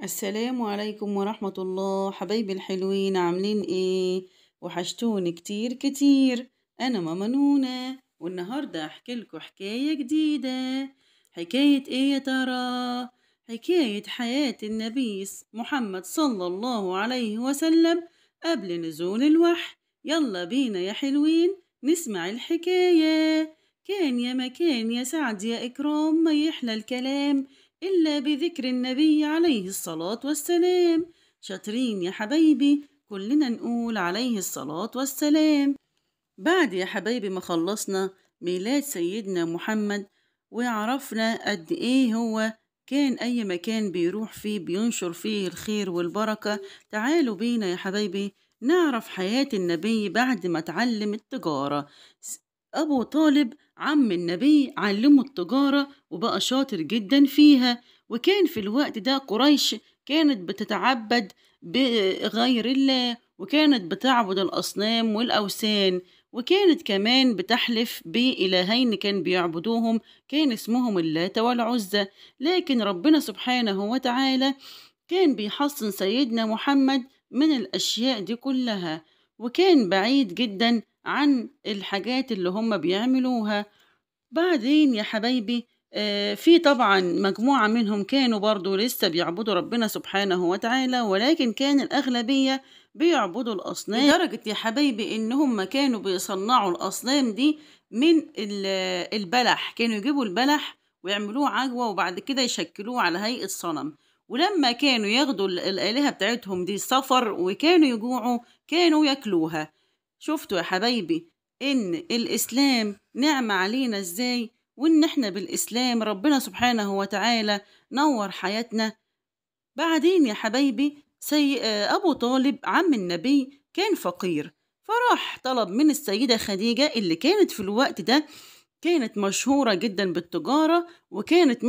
السلام عليكم ورحمة الله، حبايبي الحلوين، عاملين ايه؟ وحشتوني كتير كتير. انا ماما نونا، والنهاردة احكي لكم حكاية جديدة. حكاية ايه يا ترى؟ حكاية حياة النبي محمد صلى الله عليه وسلم قبل نزول الوحي. يلا بينا يا حلوين نسمع الحكاية. كان يا مكان يا سعد يا إكرام، ما يحلى الكلام إلا بذكر النبي عليه الصلاة والسلام. شاطرين يا حبايبي، كلنا نقول عليه الصلاة والسلام. بعد يا حبايبي ما خلصنا ميلاد سيدنا محمد وعرفنا قد ايه هو كان اي مكان بيروح فيه بينشر فيه الخير والبركة، تعالوا بينا يا حبايبي نعرف حياة النبي بعد ما اتعلم التجارة. ابو طالب عم النبي علمه التجارة وبقى شاطر جدا فيها. وكان في الوقت ده قريش كانت بتتعبد بغير الله، وكانت بتعبد الأصنام والأوثان، وكانت كمان بتحلف بإلهين كان بيعبدوهم، كان اسمهم اللات والعزى. لكن ربنا سبحانه وتعالى كان بيحصن سيدنا محمد من الأشياء دي كلها، وكان بعيد جدا عن الحاجات اللي هم بيعملوها. بعدين يا حبايبي في طبعا مجموعة منهم كانوا برضو لسه بيعبدوا ربنا سبحانه وتعالى، ولكن كان الأغلبية بيعبدوا الأصنام، لدرجة يا حبايبي إن هم كانوا بيصنعوا الأصنام دي من البلح. كانوا يجيبوا البلح ويعملوه عجوة وبعد كده يشكلوه على هيئة صنم. ولما كانوا ياخدوا الآلهة بتاعتهم دي سفر وكانوا يجوعوا كانوا ياكلوها. شفتوا يا حبايبي إن الإسلام نعمة علينا إزاي، وإن إحنا بالإسلام ربنا سبحانه وتعالى نور حياتنا. بعدين يا حبايبي أبو طالب عم النبي كان فقير، فراح طلب من السيدة خديجة اللي كانت في الوقت ده كانت مشهورة جدا بالتجارة، وكانت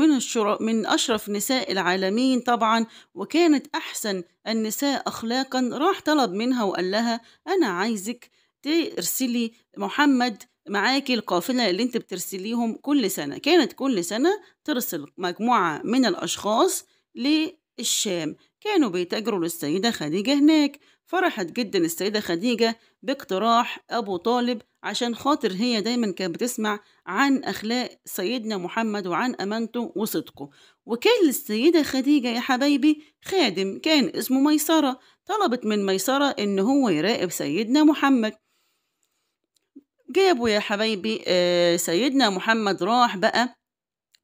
من أشرف نساء العالمين طبعا، وكانت أحسن النساء أخلاقا. راح طلب منها وقال لها أنا عايزك ترسلي محمد معاكي القافلة اللي انت بترسليهم كل سنة. كانت كل سنة ترسل مجموعة من الأشخاص للشام، كانوا بيتاجروا للسيدة خديجة هناك. فرحت جدا السيدة خديجة باقتراح أبو طالب، عشان خاطر هي دايما كانت بتسمع عن أخلاق سيدنا محمد وعن أمانته وصدقه. وكان للسيدة خديجة يا حبايبي خادم كان اسمه ميسرة، طلبت من ميسرة إن هو يراقب سيدنا محمد. جابوا يا حبايبي سيدنا محمد راح بقى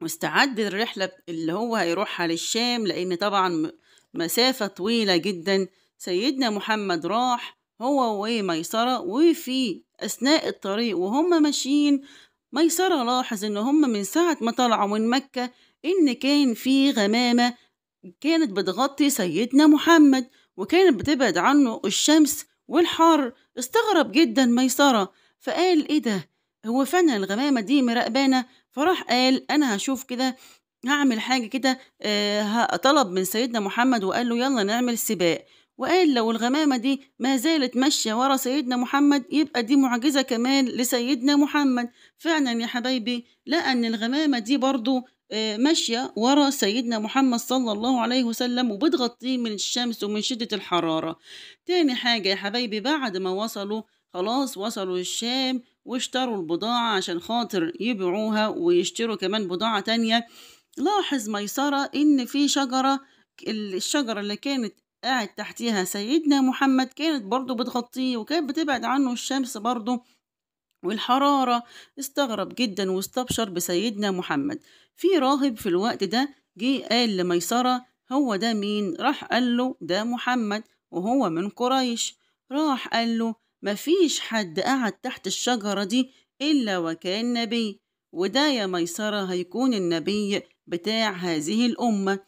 واستعد الرحلة اللي هو هيروحها للشام، لأن طبعا مسافة طويلة جدا. سيدنا محمد راح هو وميسرة، وفي أثناء الطريق وهم ماشيين ميسرة لاحظ إن هم من ساعة ما طلعوا من مكة إن كان في غمامة كانت بتغطي سيدنا محمد، وكانت بتبعد عنه الشمس والحر. استغرب جدا ميسرة، فقال ايه ده، هو فعلا الغمامة دي مراقبانا؟ فراح قال انا هشوف كده، هعمل حاجة كده. طلب من سيدنا محمد وقال له يلا نعمل سباق. وقال لو الغمامة دي ما زالت ماشية ورا سيدنا محمد يبقى دي معجزة كمان لسيدنا محمد. فعلا يا حبايبي لأن الغمامة دي برضو ماشية ورا سيدنا محمد صلى الله عليه وسلم وبتغطيه من الشمس ومن شدة الحرارة. تاني حاجة يا حبايبي بعد ما وصلوا خلاص وصلوا الشام واشتروا البضاعة عشان خاطر يبيعوها ويشتروا كمان بضاعة تانية. لاحظ ميسرة إن في شجرة، الشجرة اللي كانت قاعد تحتها سيدنا محمد كانت برضو بتغطيه وكانت بتبعد عنه الشمس برضو والحرارة. استغرب جدا واستبشر بسيدنا محمد. في راهب في الوقت ده جه قال لميسرة هو ده مين؟ راح قال له ده محمد وهو من قريش. راح قال له مفيش حد قعد تحت الشجرة دي إلا وكان نبي، وده يا ميسرة هيكون النبي بتاع هذه الأمة.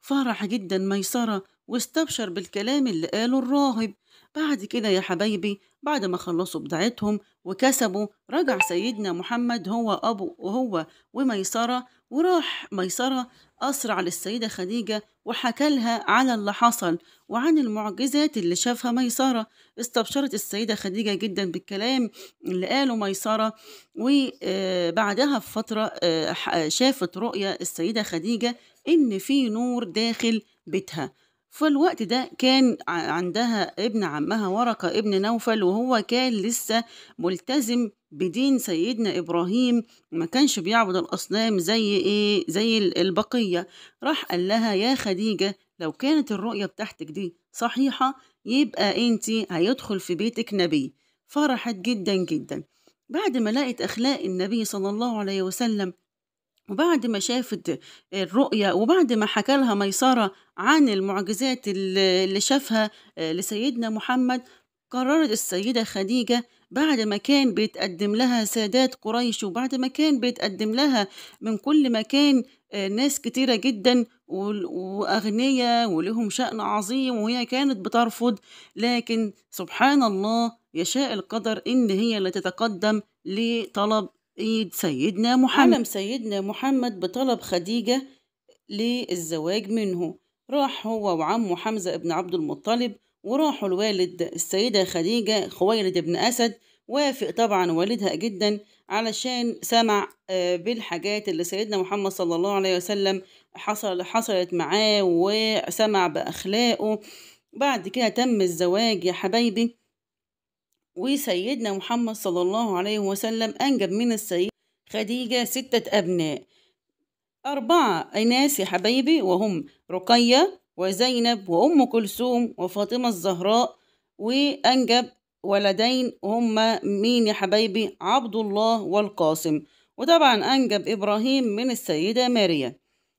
فرح جدا ميسرة واستبشر بالكلام اللي قاله الراهب. بعد كده يا حبايبي بعد ما خلصوا بضاعتهم وكسبوا رجع سيدنا محمد هو وميسرة، وراح ميسرة أسرع للسيدة خديجة وحكى لها على اللي حصل وعن المعجزات اللي شافها ميسرة. استبشرت السيدة خديجة جدا بالكلام اللي قاله ميسرة. وبعدها بفترة شافت رؤيا السيدة خديجة إن في نور داخل بيتها. فالوقت ده كان عندها ابن عمها ورقة ابن نوفل، وهو كان لسه ملتزم بدين سيدنا إبراهيم، ما كانش بيعبد الأصنام زي البقية. راح قال لها: يا خديجة، لو كانت الرؤية بتاعتك دي صحيحة يبقى انتي هيدخل في بيتك نبي. فرحت جدا جدا بعد ما لقت أخلاق النبي صلى الله عليه وسلم، وبعد ما شافت الرؤيا، وبعد ما حكى لها ميسرة عن المعجزات اللي شافها لسيدنا محمد، قررت السيدة خديجة بعد ما كان بيتقدم لها سادات قريش، وبعد ما كان بيتقدم لها من كل مكان ناس كتيرة جدا وأغنياء ولهم شأن عظيم، وهي كانت بترفض. لكن سبحان الله يشاء القدر إن هي اللي تتقدم لطلب إيد سيدنا محمد. علم سيدنا محمد بطلب خديجة للزواج منه. راح هو وعمه حمزة بن عبد المطلب، وراحوا الوالد السيدة خديجة خويلد بن أسد. وافق طبعا والدها جدا علشان سمع بالحاجات اللي سيدنا محمد صلى الله عليه وسلم حصلت معاه، وسمع بأخلاقه. بعد كده تم الزواج يا حبايبي، وسيدنا محمد صلى الله عليه وسلم أنجب من السيدة خديجة 6 أبناء، 4 إناث يا حبايبي، وهم رقية وزينب وأم كلثوم وفاطمة الزهراء. وأنجب ولدين وهم مين يا حبايبي؟ عبد الله والقاسم. وطبعا أنجب إبراهيم من السيدة ماريا.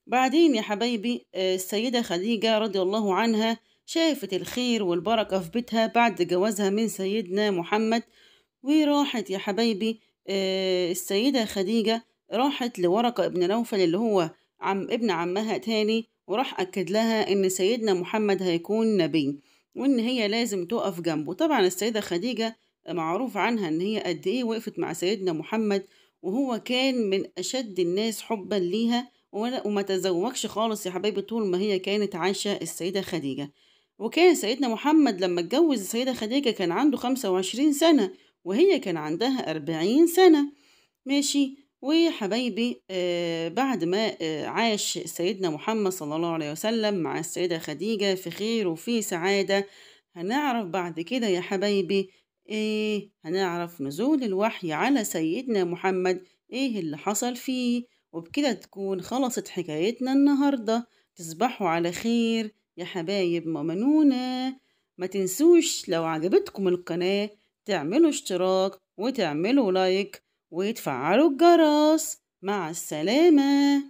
بعدين يا حبايبي السيدة خديجة رضي الله عنها شافت الخير والبركة في بيتها بعد جوازها من سيدنا محمد، وراحت يا حبايبي السيدة خديجة راحت لورقة ابن نوفل اللي هو ابن عمها تاني، وراح أكد لها إن سيدنا محمد هيكون نبي، وإن هي لازم تقف جنبه. طبعا السيدة خديجة معروف عنها إن هي قد إيه وقفت مع سيدنا محمد، وهو كان من أشد الناس حبا ليها، وما تزوجش خالص يا حبايبي طول ما هي كانت عايشة السيدة خديجة. وكان سيدنا محمد لما اتجوز السيدة خديجة كان عنده 25 سنة، وهي كان عندها 40 سنة. ماشي. وحبايبي بعد ما عاش سيدنا محمد صلى الله عليه وسلم مع السيدة خديجة في خير وفي سعادة، هنعرف بعد كده يا حبايبي هنعرف نزول الوحي على سيدنا محمد ايه اللي حصل فيه. وبكده تكون خلصت حكايتنا النهاردة. تصبحوا على خير يا حبايب مؤمنونا. ما تنسوش لو عجبتكم القناة تعملوا اشتراك وتعملوا لايك وتفعلوا الجرس. مع السلامة.